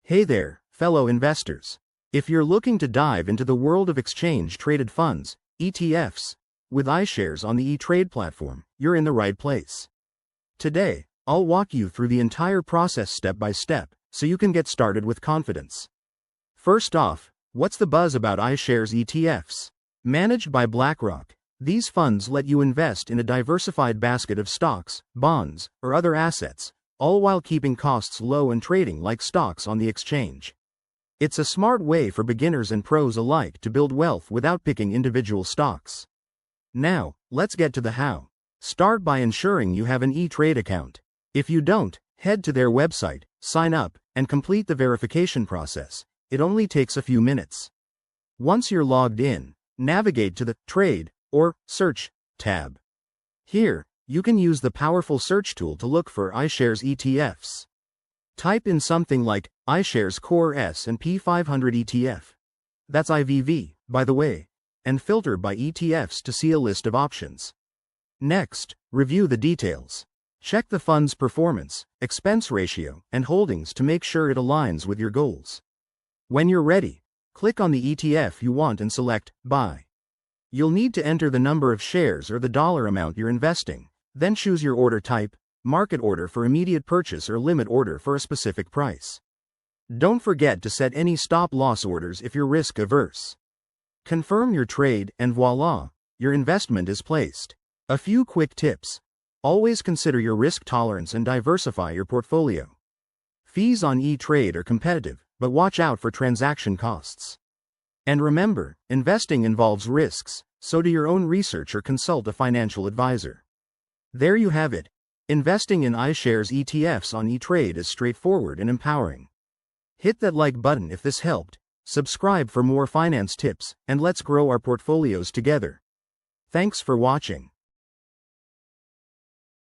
Hey there, fellow investors. If you're looking to dive into the world of exchange-traded funds, ETFs, with iShares on the eTrade platform, you're in the right place. Today, I'll walk you through the entire process step by step, so you can get started with confidence. First off, what's the buzz about iShares ETFs? Managed by BlackRock, these funds let you invest in a diversified basket of stocks, bonds, or other assets, all while keeping costs low and trading like stocks on the exchange. It's a smart way for beginners and pros alike to build wealth without picking individual stocks. Now, let's get to the how. Start by ensuring you have an eTrade account. If you don't, head to their website, sign up, and complete the verification process. It only takes a few minutes. Once you're logged in, navigate to the Trade or Search tab. Here, you can use the powerful search tool to look for iShares ETFs. Type in something like iShares Core S&P 500 ETF. That's IVV, by the way, and filter by ETFs to see a list of options. Next, review the details. Check the fund's performance, expense ratio, and holdings to make sure it aligns with your goals. When you're ready, click on the ETF you want and select Buy. You'll need to enter the number of shares or the dollar amount you're investing. Then choose your order type, market order for immediate purchase or limit order for a specific price. Don't forget to set any stop-loss orders if you're risk-averse. Confirm your trade and voila, your investment is placed. A few quick tips. Always consider your risk tolerance and diversify your portfolio. Fees on eTrade are competitive, but watch out for transaction costs. And remember, investing involves risks, so do your own research or consult a financial advisor. There you have it. Investing in iShares ETFs on eTrade is straightforward and empowering. Hit that like button if this helped, subscribe for more finance tips, and let's grow our portfolios together. Thanks for watching.